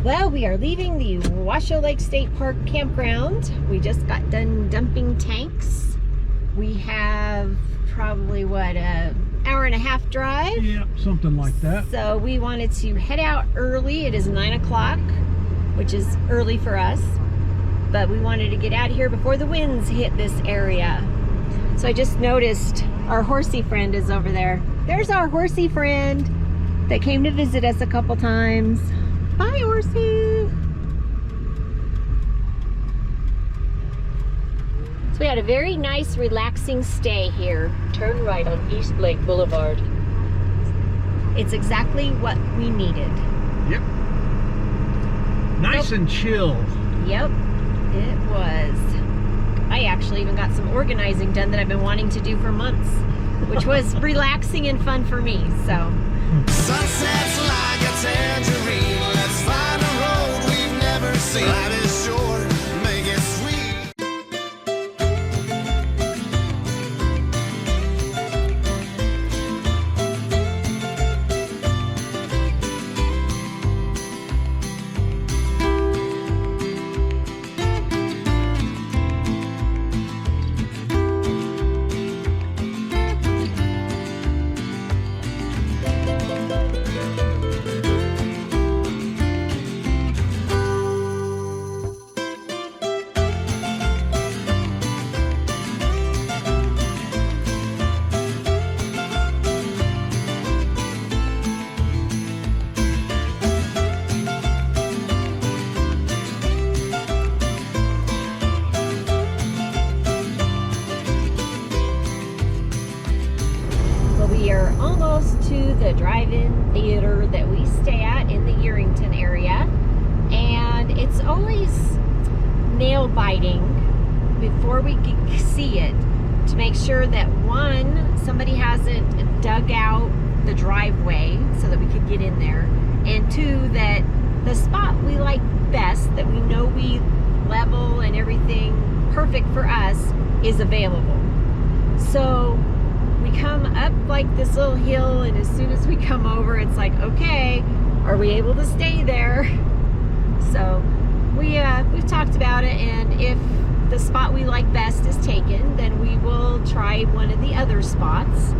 Well, we are leaving the Washoe Lake State Park campground. We just got done dumping tanks. We have probably, what, an hour and a half drive? Yeah, something like that. So we wanted to head out early. It is 9 o'clock, which is early for us. But we wanted to get out of here before the winds hit this area. So I just noticed our horsey friend is over there. There's our horsey friend that came to visit us a couple times. Bye, horsey. So we had a very nice, relaxing stay here. Turn right on East Lake Boulevard. It's exactly what we needed. Yep. Nice and chill. Yep, it was. I actually even got some organizing done that I've been wanting to do for months, which was relaxing and fun for me, so. Sunsets like a tangerine. Let's find a road we've never seen. Life is short, make it sweet. We are almost to the drive-in theater that we stay at in the Yerington area, and it's always nail-biting before we see it to make sure that, one, somebody hasn't dug out the driveway so that we could get in there, and two, that the spot we like best, that we know we level and everything perfect for us, is available. So we come up like this little hill, and as soon as we come over, it's like, okay, are we able to stay there? So we've talked about it, and if the spot we like best is taken, then we will try one of the other spots,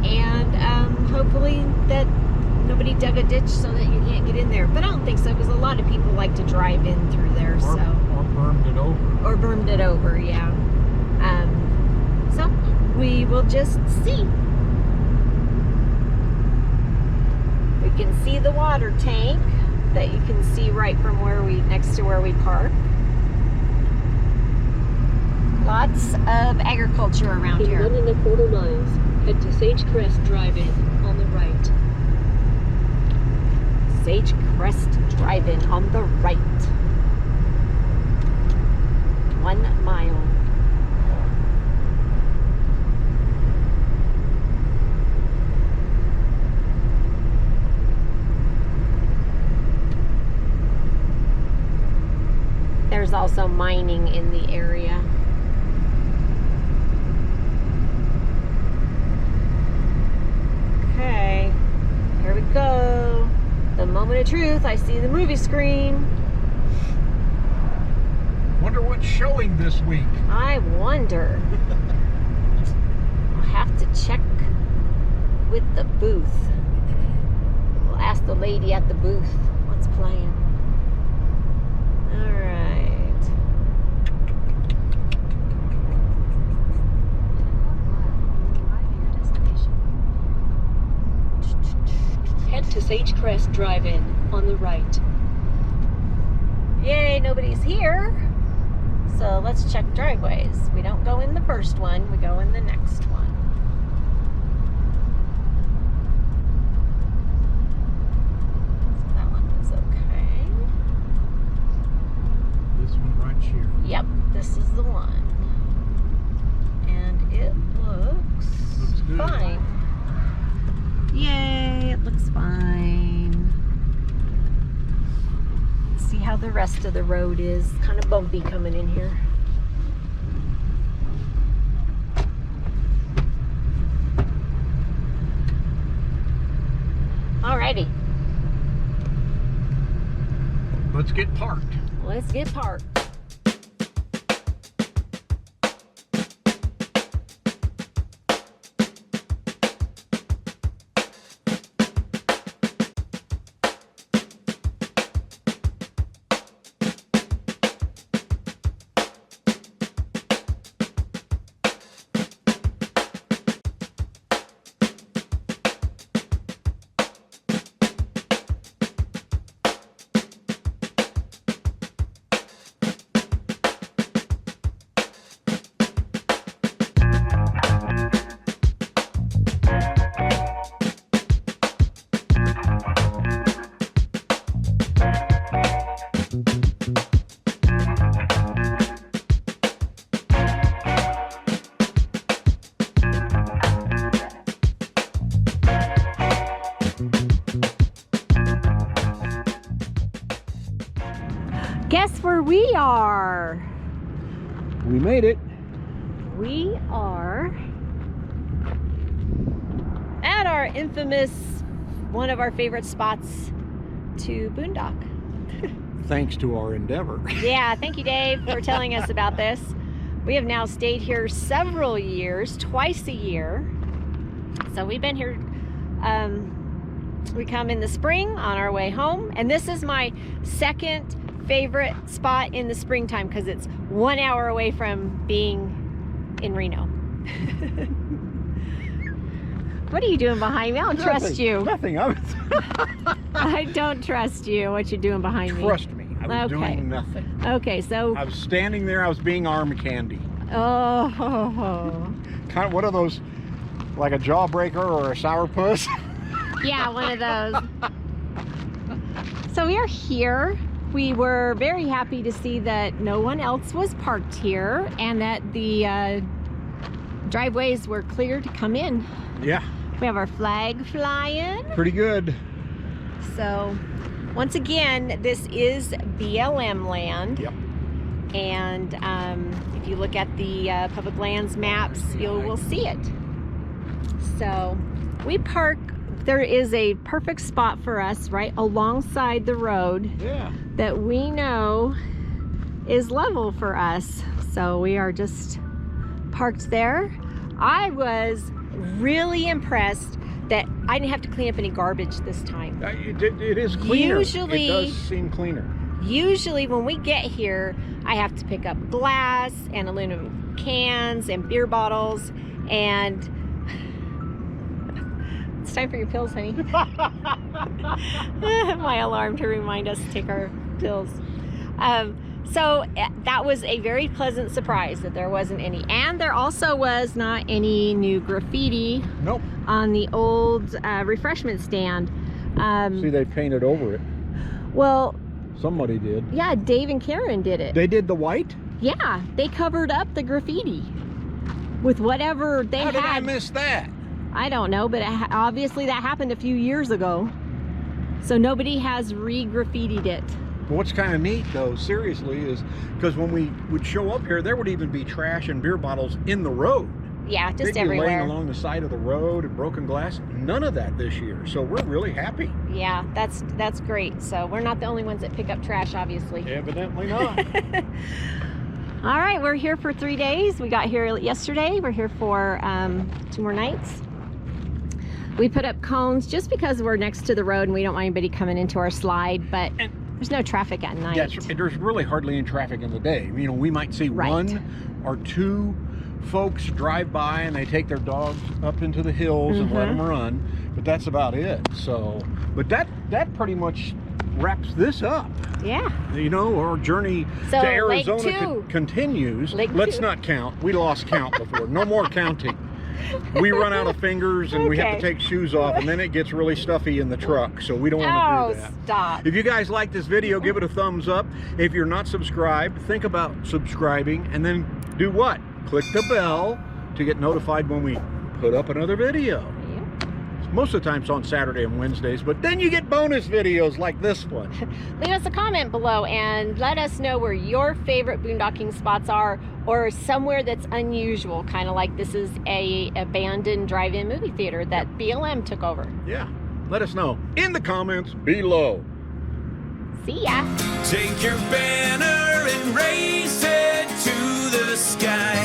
and hopefully that nobody dug a ditch so that you can't get in there. But I don't think so, because a lot of people like to drive in through there. Or burned it over. Or burned it over, yeah. So we will just see. We can see the water tank that you can see right from next to where we park. Lots of agriculture around here. In 1.25 miles, head to Sagecrest Drive-In on the right. Sagecrest Drive-In on the right. 1 mile. There's also mining in the area. Okay, here we go. The moment of truth. I see the movie screen. Wonder what's showing this week. I wonder. I'll have to check with the booth. We'll ask the lady at the booth what's playing. All right. Head to Sagecrest Drive-In on the right. Yay, nobody's here. So let's check driveways. We don't go in the first one, we go in the next one. So that one is okay. This one right here. Yep, this is the one. And it looks good. fine. Yay, it looks fine. Let's see how the rest of the road is. Kind of bumpy coming in here. Alrighty. Let's get parked. Let's get parked. Guess where we are? We made it. We are at our infamous, one of our favorite spots to boondock. Thanks to our endeavor. Yeah, thank you, Dave, for telling us about this. We have now stayed here several years, twice a year. So we've been here, we come in the spring on our way home, and this is my second favorite spot in the springtime because it's 1 hour away from being in Reno. What are you doing behind me? I don't trust you. Nothing. I don't trust you. What you're doing behind me? Trust me. I was doing nothing. Okay, so I was standing there. I was being arm candy. oh, Kind of one of those, like a jawbreaker or a sourpuss. yeah, one of those. So we are here. We were very happy to see that no one else was parked here and that the driveways were clear to come in. Yeah. We have our flag flying. Pretty good. So once again, this is BLM land. Yep. And if you look at the public lands maps, you will see it. So we park, there is a perfect spot for us right alongside the road. Yeah. That we know is level for us. So we are just parked there. I was really impressed that I didn't have to clean up any garbage this time. It is cleaner. Usually- it does seem cleaner. Usually when we get here, I have to pick up glass and aluminum cans and beer bottles, and it's time for your pills, honey. My alarm to remind us to take our pills. So that was a very pleasant surprise that there wasn't any. And there also was not any new graffiti Nope. on the old refreshment stand. See, they painted over it. Well, Somebody did. yeah, Dave and Karen did it. They did the white? Yeah, they covered up the graffiti with whatever they How had. did I miss that? I don't know, but obviously that happened a few years ago. So nobody has re-graffitied it. What's kind of neat, though, seriously, is because when we would show up here, there would even be trash and beer bottles in the road. Yeah, just They'd be everywhere. laying along the side of the road and broken glass. None of that this year, so we're really happy. Yeah, that's great. So we're not the only ones that pick up trash, obviously. Evidently not. All right, we're here for 3 days. We got here yesterday. We're here for 2 more nights. We put up cones just because we're next to the road and we don't want anybody coming into our slide, but there's no traffic at night. Yeah, there's really hardly any traffic in the day. You know, we might see Right. 1 or 2 folks drive by and they take their dogs up into the hills and let them run, but that's about it. So, but that pretty much wraps this up. Yeah. You know, our journey So, to Lake Arizona 2. Continues. Lake Let's 2. not count. We lost count before. No more counting. We run out of fingers and we have to Okay. take shoes off, and then it gets really stuffy in the truck, so we don't want to do that. Stop. If you guys like this video, give it a thumbs up. If you're not subscribed, think about subscribing, and then do what? Click the bell to get notified when we put up another video. Most of the time it's on Saturday and Wednesdays, but then you get bonus videos like this one. Leave us a comment below and let us know where your favorite boondocking spots are, or somewhere that's unusual, kind of like this is a abandoned drive-in movie theater that BLM took over. Yeah, let us know in the comments below. See ya. Take your banner and raise it to the sky.